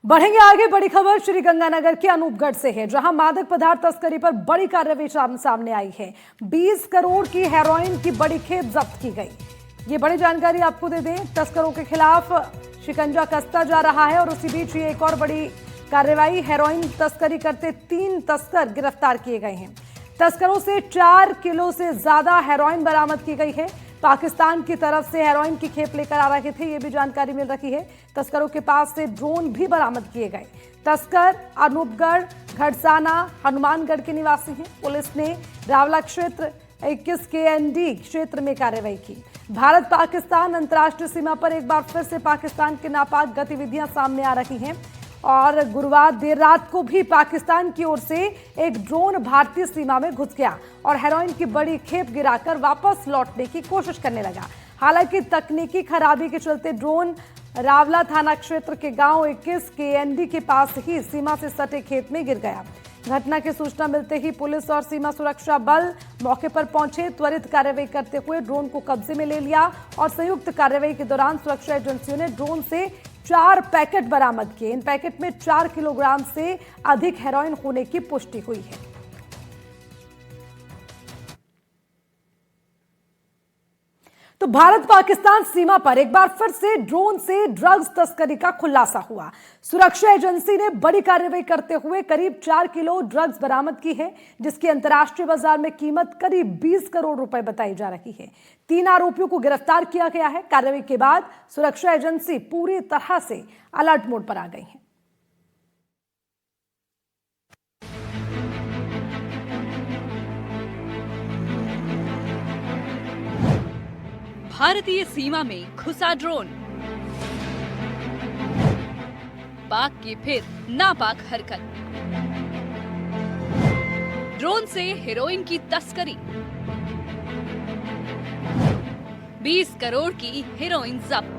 बढ़ेंगे आगे। बड़ी खबर श्रीगंगानगर के अनूपगढ़ से है, जहां मादक पदार्थ तस्करी पर बड़ी कार्रवाई सामने आई है। 20 करोड़ की हेरोइन की बड़ी खेप जब्त की गई। ये बड़ी जानकारी आपको दे दें, तस्करों के खिलाफ शिकंजा कसता जा रहा है और उसी बीच ये एक और बड़ी कार्रवाई। हेरोइन तस्करी करते 3 तस्कर गिरफ्तार किए गए हैं। तस्करों से 4 किलो से ज्यादा हेरोइन बरामद की गई है। पाकिस्तान की तरफ से हेरोइन की खेप लेकर आ रहे थे, ये भी जानकारी मिल रही है। तस्करों के पास से ड्रोन भी बरामद किए गए। तस्कर अनूपगढ़, घड़साना, हनुमानगढ़ के निवासी हैं। पुलिस ने रावला क्षेत्र 21 KND क्षेत्र में कार्रवाई की। भारत पाकिस्तान अंतर्राष्ट्रीय सीमा पर एक बार फिर से पाकिस्तान की नापाक गतिविधियां सामने आ रही हैं और गुरुवार देर रात को भी पाकिस्तान की ओर से एक ड्रोन भारतीय सीमा में घुस गया और हेरोइन की बड़ी खेप गिराकर वापस लौटने की कोशिश करने लगा। हालांकि तकनीकी खराबी के चलते ड्रोन रावला थाना क्षेत्र के गांव 21 KND के पास ही सीमा से सटे खेत में गिर गया। घटना की सूचना मिलते ही पुलिस और सीमा सुरक्षा बल मौके पर पहुंचे। त्वरित कार्रवाई करते हुए ड्रोन को कब्जे में ले लिया और संयुक्त कार्रवाई के दौरान सुरक्षा एजेंसियों ने ड्रोन से 4 पैकेट बरामद किए। इन पैकेट में 4 किलोग्राम से अधिक हेरोइन होने की पुष्टि हुई है। तो भारत पाकिस्तान सीमा पर एक बार फिर से ड्रोन से ड्रग्स तस्करी का खुलासा हुआ। सुरक्षा एजेंसी ने बड़ी कार्रवाई करते हुए करीब 4 किलो ड्रग्स बरामद की है, जिसकी अंतर्राष्ट्रीय बाजार में कीमत करीब 20 करोड़ रुपए बताई जा रही है। 3 आरोपियों को गिरफ्तार किया गया है। कार्रवाई के बाद सुरक्षा एजेंसी पूरी तरह से अलर्ट मोड पर आ गई है। भारतीय सीमा में घुसा ड्रोन, पाक की फिर नापाक हरकत। ड्रोन से हेरोइन की तस्करी, 20 करोड़ की हेरोइन जब्त।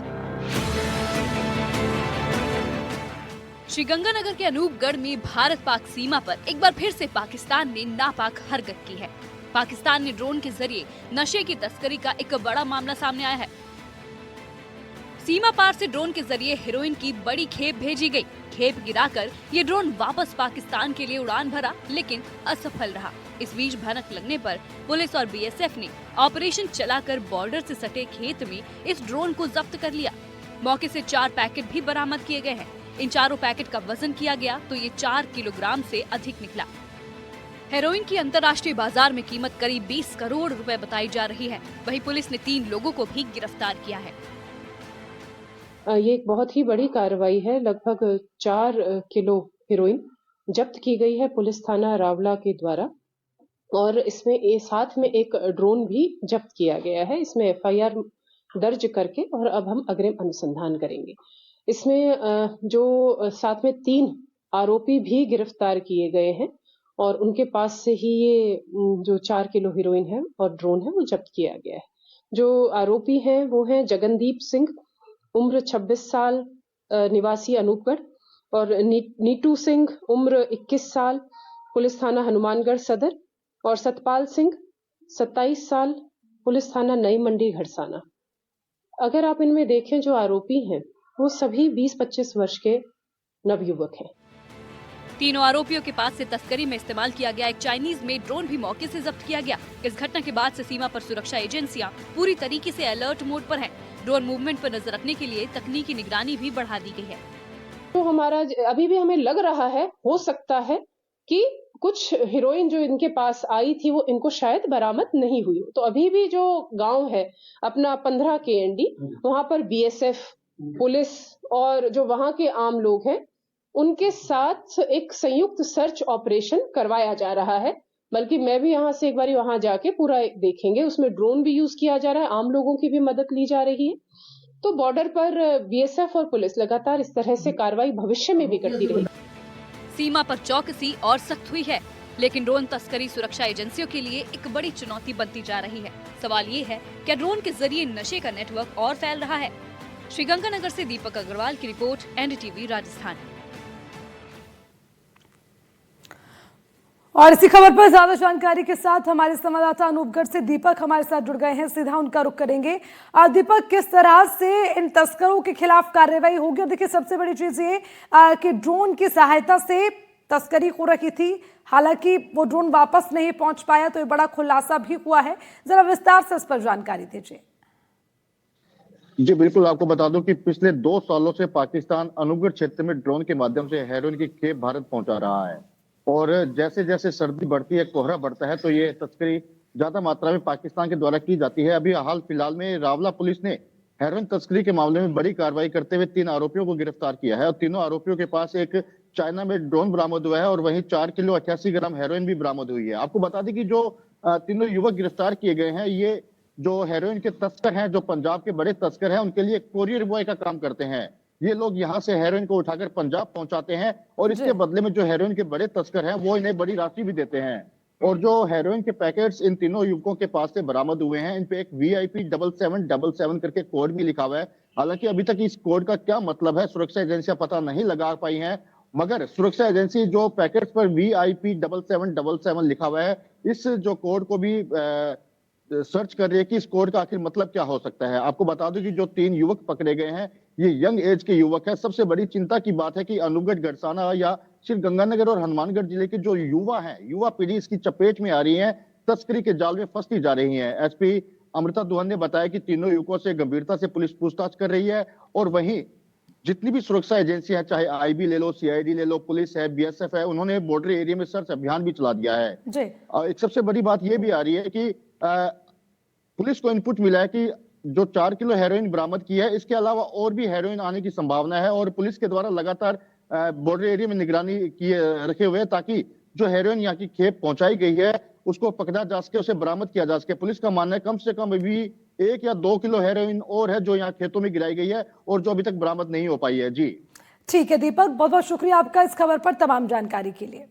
श्रीगंगानगर के अनूपगढ़ में भारत पाक सीमा पर एक बार फिर से पाकिस्तान ने नापाक हरकत की है। पाकिस्तान ने ड्रोन के जरिए नशे की तस्करी का एक बड़ा मामला सामने आया है। सीमा पार से ड्रोन के जरिए हेरोइन की बड़ी खेप भेजी गई। खेप गिराकर ये ड्रोन वापस पाकिस्तान के लिए उड़ान भरा, लेकिन असफल रहा। इस बीच भनक लगने पर पुलिस और BSF ने ऑपरेशन चलाकर बॉर्डर से सटे खेत में इस ड्रोन को जब्त कर लिया। मौके से 4 पैकेट भी बरामद किए गए हैं। इन चारों पैकेट का वजन किया गया तो ये 4 किलोग्राम से अधिक निकला। हेरोइन की अंतर्राष्ट्रीय बाजार में कीमत करीब 20 करोड़ रुपए बताई जा रही है। वहीं पुलिस ने 3 लोगों को भी गिरफ्तार किया है। ये एक बहुत ही बड़ी कार्रवाई है। लगभग 4 किलो हेरोइन जब्त की गई है पुलिस थाना रावला के द्वारा और इसमें साथ में एक ड्रोन भी जब्त किया गया है। इसमें FIR दर्ज करके और अब हम अग्रिम अनुसंधान करेंगे। इसमें जो साथ में 3 आरोपी भी गिरफ्तार किए गए हैं और उनके पास से ही ये जो 4 किलो हीरोइन है और ड्रोन है वो जब्त किया गया है। जो आरोपी हैं वो हैं जगनदीप सिंह, उम्र 26 साल, निवासी अनूपगढ़, और नीटू सिंह, उम्र 21 साल, पुलिस थाना हनुमानगढ़ सदर, और सतपाल सिंह 27 साल, पुलिस थाना नई मंडी घड़साना। अगर आप इनमें देखें जो आरोपी हैं वो सभी 20-25 वर्ष के नवयुवक हैं। तीनों आरोपियों के पास से तस्करी में इस्तेमाल किया गया एक चाइनीज मेड ड्रोन भी मौके से जब्त किया गया। इस घटना के बाद से सीमा पर सुरक्षा एजेंसियां पूरी तरीके से अलर्ट मोड पर हैं। ड्रोन मूवमेंट पर नजर रखने के लिए तकनीकी निगरानी भी बढ़ा दी गई है। तो हमारा अभी भी हमें लग रहा है, हो सकता है कि कुछ हीरोइन जो इनके पास आई थी वो इनको शायद बरामद नहीं हुई। तो अभी भी जो गांव है अपना 15 KND, वहां पर BSF, पुलिस और जो वहां के आम लोग हैं उनके साथ एक संयुक्त सर्च ऑपरेशन करवाया जा रहा है। बल्कि मैं भी यहाँ से एक बार वहां जाके पूरा देखेंगे। उसमें ड्रोन भी यूज किया जा रहा है, आम लोगों की भी मदद ली जा रही है। तो बॉर्डर पर BSF और पुलिस लगातार इस तरह से कार्रवाई भविष्य में भी करती रहेगी। सीमा पर चौकसी और सख्त हुई है, लेकिन ड्रोन तस्करी सुरक्षा एजेंसियों के लिए एक बड़ी चुनौती बनती जा रही है। सवाल ये है, क्या ड्रोन के जरिए नशे का नेटवर्क और फैल रहा है? श्रीगंगानगर से दीपक अग्रवाल की रिपोर्ट, NDTV राजस्थान। और इसी खबर पर ज्यादा जानकारी के साथ हमारे संवाददाता अनूपगढ़ से दीपक हमारे साथ जुड़ गए हैं, सीधा उनका रुख करेंगे। दीपक, किस तरह से इन तस्करों के खिलाफ कार्रवाई होगी? और देखिए, सबसे बड़ी चीज ये कि ड्रोन की सहायता से तस्करी हो रही थी, हालांकि वो ड्रोन वापस नहीं पहुंच पाया, तो ये बड़ा खुलासा भी हुआ है। जरा विस्तार से इस पर जानकारी दीजिए। जी बिल्कुल, आपको बता दूं कि पिछले 2 सालों से पाकिस्तान अनूपगढ़ क्षेत्र में ड्रोन के माध्यम से हेरोइन की खेप भारत पहुंचा रहा है। और जैसे जैसे सर्दी बढ़ती है, कोहरा बढ़ता है, तो ये तस्करी ज्यादा मात्रा में पाकिस्तान के द्वारा की जाती है। अभी हाल फिलहाल में रावला पुलिस ने हेरोइन तस्करी के मामले में बड़ी कार्रवाई करते हुए 3 आरोपियों को गिरफ्तार किया है। और तीनों आरोपियों के पास एक चाइना में ड्रोन बरामद हुआ है और वहीं 4 किलो 88 ग्राम हेरोइन भी बरामद हुई है। आपको बता दें कि जो तीनों युवक गिरफ्तार किए गए हैं, ये जो हेरोइन के तस्कर हैं, जो पंजाब के बड़े तस्कर हैं, उनके लिए कोरियर बॉय का काम करते हैं। ये लोग यहाँ से हेरोइन को उठाकर पंजाब पहुंचाते हैं और इसके बदले में जो हेरोइन के बड़े तस्कर हैं, वो इन्हें बड़ी राशि भी देते हैं। और जो हेरोइन के पैकेट्स इन तीनों युवकों के पास से बरामद हुए हैं, इन पे एक VIP 7777 करके कोड भी लिखा हुआ है। हालांकि अभी तक इस कोड का क्या मतलब है, सुरक्षा एजेंसियां पता नहीं लगा पाई हैं। मगर सुरक्षा एजेंसी जो पैकेट्स पर VIP 7777 लिखा हुआ है, इस जो कोड को भी सर्च कर रही है कि इस कोड का आखिर मतलब क्या हो सकता है। आपको बता दूं कि जो 3 युवक पकड़े गए हैं, ये यंग एज के युवक है। सबसे बड़ी चिंता की बात है कि अनूपगढ़, गड़साना या श्रीगंगानगर और हनुमानगढ़ जिले के जो युवा हैं, युवा पीढ़ी इसकी चपेट में आ रही है, तस्करी के जाल में फंसती जा रही है। SP अमृता दुहन ने बताया कि तीनों युवकों से गंभीरता से पुलिस पूछताछ कर रही है। और वहीं जितनी भी सुरक्षा एजेंसियां, चाहे IB ले लो, CID ले लो, पुलिस है, BSF है, उन्होंने बॉर्डर एरिया में सर्च अभियान भी चला दिया है। एक सबसे बड़ी बात यह भी आ रही है कि पुलिस को इनपुट मिला है कि जो 4 किलो हेरोइन बरामद की है, इसके अलावा और भी हेरोइन आने की संभावना है। और पुलिस के द्वारा लगातार बॉर्डर एरिया में निगरानी किए रखे हुए है, ताकि जो हेरोइन यहाँ की खेप पहुंचाई गई है, उसको पकड़ा जा सके, उसे बरामद किया जा सके। पुलिस का मानना है कम से कम अभी 1 या 2 किलो हेरोइन और है जो यहाँ खेतों में गिराई गई है और जो अभी तक बरामद नहीं हो पाई है। जी ठीक है दीपक, बहुत बहुत शुक्रिया आपका इस खबर पर तमाम जानकारी के लिए।